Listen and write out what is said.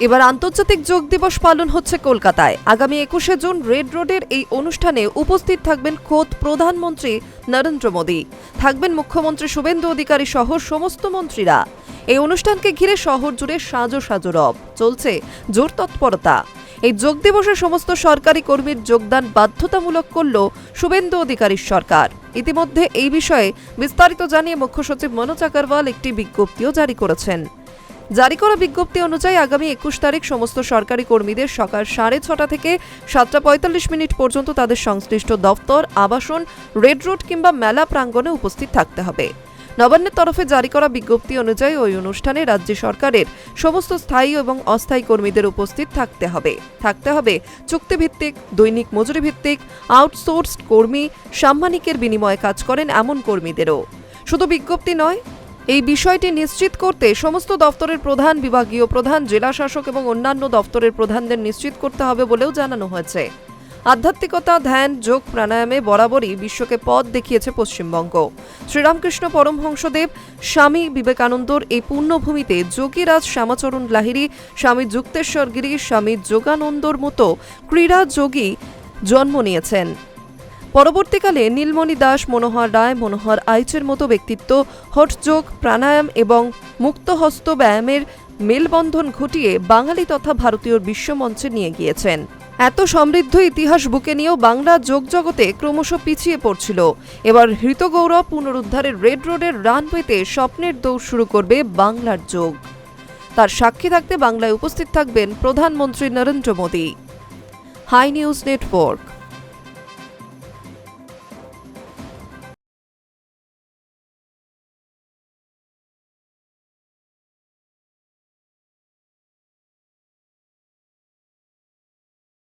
এবার আন্তর্জাতিক যোগ দিবস পালন হচ্ছে কলকাতায়। আগামী 21শে জুন রেড রোডের এই অনুষ্ঠানে উপস্থিত থাকবেন খোদ প্রধানমন্ত্রী নরেন্দ্র মোদী, থাকবেন মুখ্যমন্ত্রী শুভেন্দু অধিকারী সহ সমস্ত মন্ত্রীরা। এই অনুষ্ঠানকে ঘিরে শহর জুড়ে সাজো সাজো রব, চলছে জোর তৎপরতা। এই যোগ দিবসে সমস্ত সরকারি কর্মীর যোগদান বাধ্যতামূলক করল শুভেন্দু অধিকারীর সরকার। ইতিমধ্যে এই বিষয়ে বিস্তারিত জানিয়ে মুখ্য সচিব মনোজ আগরওয়াল একটি বিজ্ঞপ্তিও জারি করেছেন। জারি করা বিজ্ঞপ্তি অনুযায়ী আগামী 21 তারিখ সমস্ত সরকারি কর্মীদের সকাল 6:30 থেকে 7:45 পর্যন্ত তাদের সংশ্লিষ্ট দফতর, আবাসন, রেড রোড কিংবা মেলা প্রাঙ্গণে উপস্থিত থাকতে হবে। নবান্নের তরফে জারি করা বিজ্ঞপ্তি অনুযায়ী ওই অনুষ্ঠানে রাজ্য সরকারের সমস্ত স্থায়ী এবং অস্থায়ী কর্মীদের উপস্থিত থাকতে হবে চুক্তিভিত্তিক, দৈনিক মজুরি ভিত্তিক, আউটসোর্সড কর্মী, সাম্মানিকের বিনিময়ে কাজ করেন এমন কর্মীদেরও। শুধু বিজ্ঞপ্তি নয়, এই বিষয়টি নিশ্চিত করতে সমস্ত দফতরের প্রধান, বিভাগীয় প্রধান, জেলা শাসক এবং অন্যান্য দফতরের প্রধানদের নিশ্চিত করতে হবে বলেও জানানো হয়েছে। আধ্যাত্মিকতা, ধ্যান, যোগ, প্রাণায়ামে বরাবরই বিশ্বকে পথ দেখিয়েছে পশ্চিমবঙ্গ। শ্রীরামকৃষ্ণ পরমহংসদেব, স্বামী বিবেকানন্দর এই পুণ্যভূমিতে যোগীরাজ শ্যামাচরণ লাহিড়ী, স্বামী যুক্তেশ্বর গিরি, স্বামী যোগানন্দর মতো ক্রীড়া যোগী জন্ম নিয়েছেন। পরবর্তীকালে নীলমণি দাস, মনোহর রায়, মনোহর আইচের মতো ব্যক্তিত্ব হঠযোগ, প্রাণায়াম এবং মুক্তহস্ত ব্যায়ামের মেলবন্ধন ঘটিয়ে বাঙালি তথা ভারতীয় বিশ্বমঞ্চে নিয়ে গিয়েছেন। এত সমৃদ্ধ ইতিহাস বুকে নিয়েও বাংলা যোগ জগতে ক্রমশ পিছিয়ে পড়ছিল। এবার হৃতগৌরব পুনরুদ্ধারের রেড রোডের রানওয়েতে স্বপ্নের দৌড় শুরু করবে বাংলার যোগ। তার সাক্ষী থাকতে বাংলায় উপস্থিত থাকবেন প্রধানমন্ত্রী Narendra Modi. Hi news network.